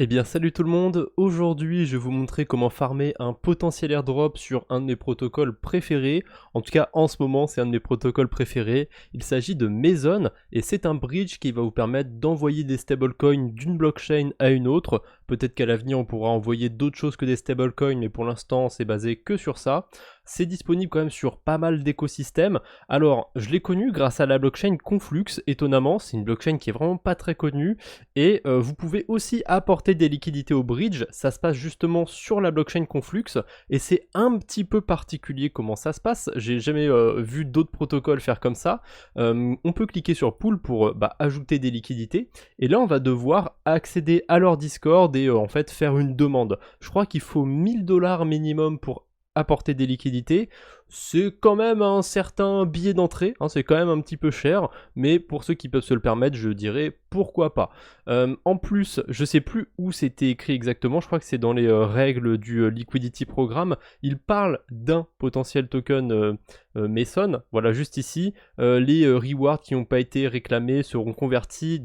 Eh bien salut tout le monde, aujourd'hui je vais vous montrer comment farmer un potentiel airdrop sur un de mes protocoles préférés. En tout cas en ce moment c'est un de mes protocoles préférés. Il s'agit de Meson et c'est un bridge qui va vous permettre d'envoyer des stablecoins d'une blockchain à une autre. Peut-être qu'à l'avenir on pourra envoyer d'autres choses que des stablecoins, mais pour l'instant c'est basé que sur ça. C'est disponible quand même sur pas mal d'écosystèmes. Alors je l'ai connu grâce à la blockchain Conflux, étonnamment c'est une blockchain qui est vraiment pas très connue. Et vous pouvez aussi apporter des liquidités au bridge, ça se passe justement sur la blockchain Conflux, et c'est un petit peu particulier comment ça se passe, j'ai jamais vu d'autres protocoles faire comme ça. On peut cliquer sur Pool pour ajouter des liquidités, et là on va devoir accéder à leur Discord et en fait faire une demande. Je crois qu'il faut 1000$ minimum pour apporter des liquidités. C'est quand même un certain billet d'entrée, hein, c'est quand même un petit peu cher, mais pour ceux qui peuvent se le permettre, je dirais pourquoi pas. En plus, je sais plus où c'était écrit exactement, je crois que c'est dans les règles du Liquidity Programme, il parle d'un potentiel token Meson, voilà juste ici, les rewards qui n'ont pas été réclamés seront convertis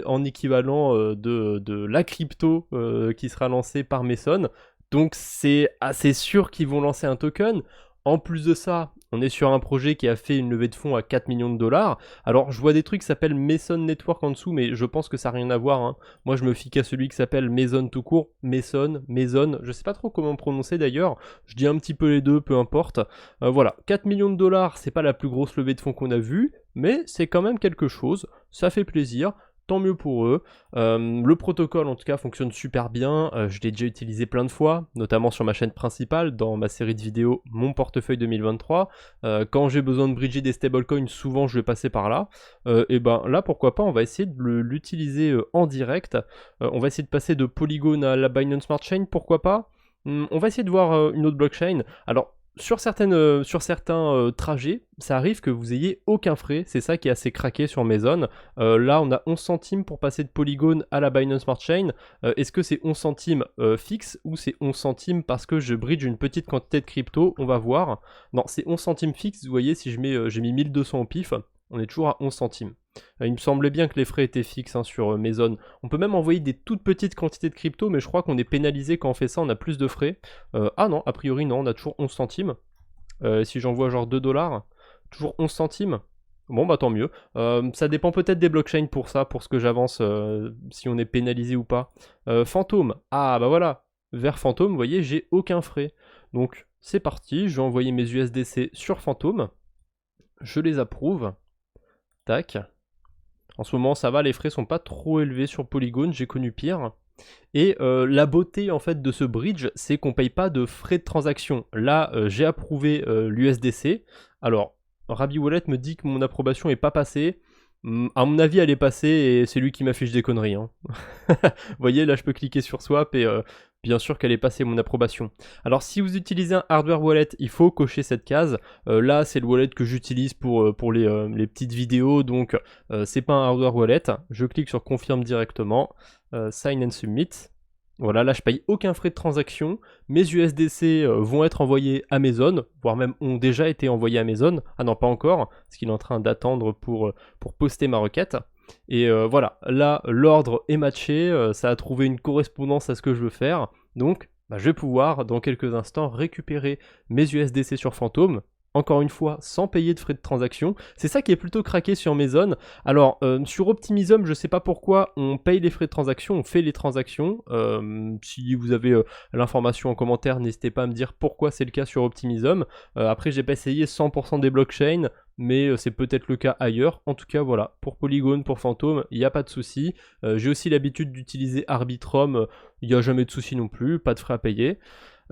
en équivalent de la crypto qui sera lancée par Meson. Donc c'est assez sûr qu'ils vont lancer un token. En plus de ça, on est sur un projet qui a fait une levée de fonds à 4 millions de dollars. Alors je vois des trucs qui s'appellent Meson Network en dessous, mais je pense que ça n'a rien à voir, hein. Moi je me fie qu'à celui qui s'appelle Meson tout court. Meson, je sais pas trop comment prononcer d'ailleurs. Je dis un petit peu les deux, peu importe. Voilà, 4 millions de dollars, c'est pas la plus grosse levée de fonds qu'on a vue, mais c'est quand même quelque chose. Ça fait plaisir. Tant mieux pour eux. Le protocole en tout cas fonctionne super bien, je l'ai déjà utilisé plein de fois, notamment sur ma chaîne principale, dans ma série de vidéos Mon portefeuille 2023. Quand j'ai besoin de bridger des stablecoins, souvent je vais passer par là. Et ben là pourquoi pas, on va essayer de l'utiliser en direct. On va essayer de passer de Polygon à la Binance Smart Chain, pourquoi pas. On va essayer de voir une autre blockchain. Alors sur certains trajets, ça arrive que vous ayez aucun frais, c'est ça qui est assez craqué sur Meson. Là, on a 11 centimes pour passer de Polygon à la Binance Smart Chain. Est-ce que c'est 11 centimes fixe ou c'est 11 centimes parce que je bridge une petite quantité de crypto? On va voir. Non, c'est 11 centimes fixe, vous voyez, si j'ai mis 1200 au pif, on est toujours à 11 centimes. Il me semblait bien que les frais étaient fixes hein, sur Meson. On peut même envoyer des toutes petites quantités de crypto, mais je crois qu'on est pénalisé quand on fait ça, on a plus de frais. Ah non, a priori non, on a toujours 11 centimes. Si j'envoie genre 2$, toujours 11 centimes. Bon bah tant mieux. Ça dépend peut-être des blockchains pour ça, pour ce que j'avance, si on est pénalisé ou pas. Fantôme, ah bah voilà. Vers Fantôme, vous voyez, j'ai aucun frais. Donc c'est parti, je vais envoyer mes USDC sur Fantôme. Je les approuve. Tac. En ce moment ça va, les frais sont pas trop élevés sur Polygon, j'ai connu pire. Et la beauté en fait de ce bridge, c'est qu'on paye pas de frais de transaction. Là, j'ai approuvé l'USDC. Alors, Rabi Wallet me dit que mon approbation est pas passée. À mon avis, elle est passée et c'est lui qui m'affiche des conneries, hein. Vous voyez, là, je peux cliquer sur Swap et bien sûr qu'elle est passée mon approbation. Alors, si vous utilisez un hardware wallet, il faut cocher cette case. Là, c'est le wallet que j'utilise pour les petites vidéos, donc c'est pas un hardware wallet. Je clique sur Confirme directement. Sign and Submit. Voilà, là je paye aucun frais de transaction. Mes USDC vont être envoyés à Meson, voire même ont déjà été envoyés à Meson. Ah non, pas encore, parce qu'il est en train d'attendre pour poster ma requête. Et voilà, là l'ordre est matché, ça a trouvé une correspondance à ce que je veux faire. Donc je vais pouvoir dans quelques instants récupérer mes USDC sur Fantôme. Encore une fois, sans payer de frais de transaction. C'est ça qui est plutôt craqué sur Meson. Alors, sur Optimism, je sais pas pourquoi, on paye les frais de transaction, on fait les transactions. Si vous avez l'information en commentaire, n'hésitez pas à me dire pourquoi c'est le cas sur Optimism. Après, j'ai pas essayé 100% des blockchains, mais c'est peut-être le cas ailleurs. En tout cas, voilà, pour Polygon, pour Fantôme, il n'y a pas de souci. J'ai aussi l'habitude d'utiliser Arbitrum, il n'y a jamais de souci non plus, pas de frais à payer.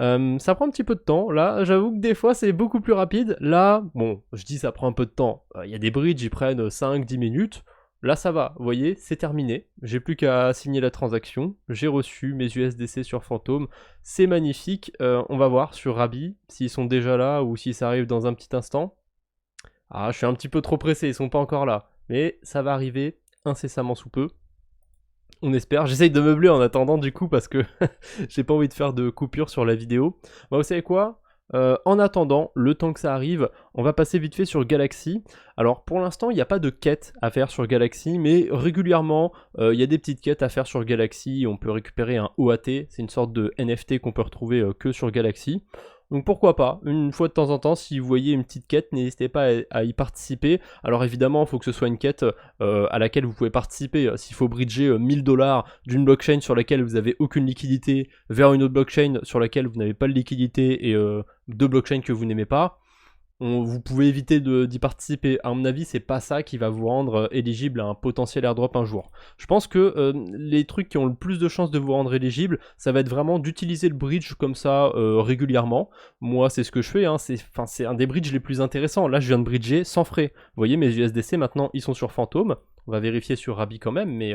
Ça prend un petit peu de temps, là j'avoue que des fois c'est beaucoup plus rapide, là, bon, je dis ça prend un peu de temps, il y a des bridges, ils prennent 5-10 minutes, là ça va, vous voyez, c'est terminé, j'ai plus qu'à signer la transaction, j'ai reçu mes USDC sur Fantôme, c'est magnifique, on va voir sur Rabi, s'ils sont déjà là ou si ça arrive dans un petit instant. Ah, je suis un petit peu trop pressé, ils sont pas encore là, mais ça va arriver incessamment sous peu. On espère. J'essaye de meubler en attendant du coup parce que j'ai pas envie de faire de coupure sur la vidéo. Bah, vous savez quoi? En attendant, le temps que ça arrive, on va passer vite fait sur Galaxy. Alors pour l'instant, il n'y a pas de quête à faire sur Galaxy, mais régulièrement, il y a des petites quêtes à faire sur Galaxy. On peut récupérer un OAT, c'est une sorte de NFT qu'on peut retrouver que sur Galaxy. Donc pourquoi pas, une fois de temps en temps, si vous voyez une petite quête, n'hésitez pas à y participer. Alors évidemment, il faut que ce soit une quête à laquelle vous pouvez participer. S'il faut bridger 1000$ d'une blockchain sur laquelle vous n'avez aucune liquidité vers une autre blockchain sur laquelle vous n'avez pas de liquidité et deux blockchains que vous n'aimez pas, vous pouvez éviter d'y participer. À mon avis, c'est pas ça qui va vous rendre éligible à un potentiel airdrop un jour. Je pense que les trucs qui ont le plus de chances de vous rendre éligible, ça va être vraiment d'utiliser le bridge comme ça régulièrement. Moi, c'est ce que je fais, hein. C'est un des bridges les plus intéressants. Là, je viens de bridger sans frais. Vous voyez, mes USDC maintenant, ils sont sur Phantom. On va vérifier sur Rabi quand même, mais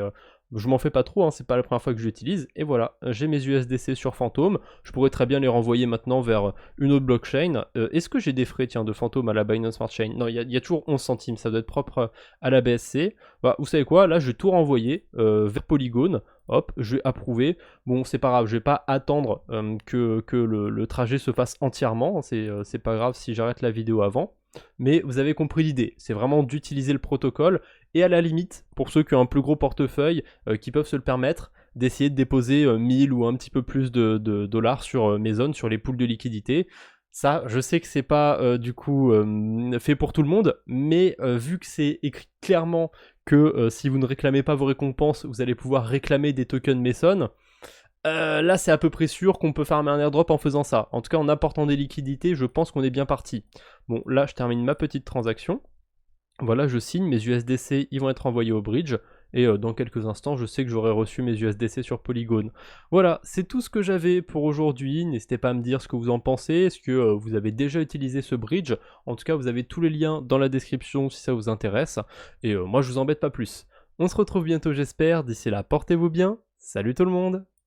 je m'en fais pas trop, hein, c'est pas la première fois que je l'utilise. Et voilà, j'ai mes USDC sur Phantom. Je pourrais très bien les renvoyer maintenant vers une autre blockchain. Est-ce que j'ai des frais tiens, de Phantom à la Binance Smart Chain? Non, il y a toujours 11 centimes, ça doit être propre à la BSC. Bah, vous savez quoi, là je vais tout renvoyer vers Polygon. Hop, je vais approuver. Bon, c'est pas grave, je vais pas attendre que le trajet se fasse entièrement. C'est pas grave si j'arrête la vidéo avant. Mais vous avez compris l'idée, c'est vraiment d'utiliser le protocole et à la limite, pour ceux qui ont un plus gros portefeuille, qui peuvent se le permettre, d'essayer de déposer 1000 ou un petit peu plus de dollars sur mes zones, sur les pools de liquidité. Ça, je sais que c'est pas du coup fait pour tout le monde, mais vu que c'est écrit clairement que si vous ne réclamez pas vos récompenses, vous allez pouvoir réclamer des tokens Mason. Là, c'est à peu près sûr qu'on peut farmer un airdrop en faisant ça. En tout cas, en apportant des liquidités, je pense qu'on est bien parti. Bon, là, je termine ma petite transaction. Voilà, je signe, mes USDC, ils vont être envoyés au bridge. Et dans quelques instants, je sais que j'aurai reçu mes USDC sur Polygon. Voilà, c'est tout ce que j'avais pour aujourd'hui. N'hésitez pas à me dire ce que vous en pensez. Est-ce que vous avez déjà utilisé ce bridge? En tout cas, vous avez tous les liens dans la description si ça vous intéresse. Et moi, je vous embête pas plus. On se retrouve bientôt, j'espère. D'ici là, portez-vous bien. Salut tout le monde!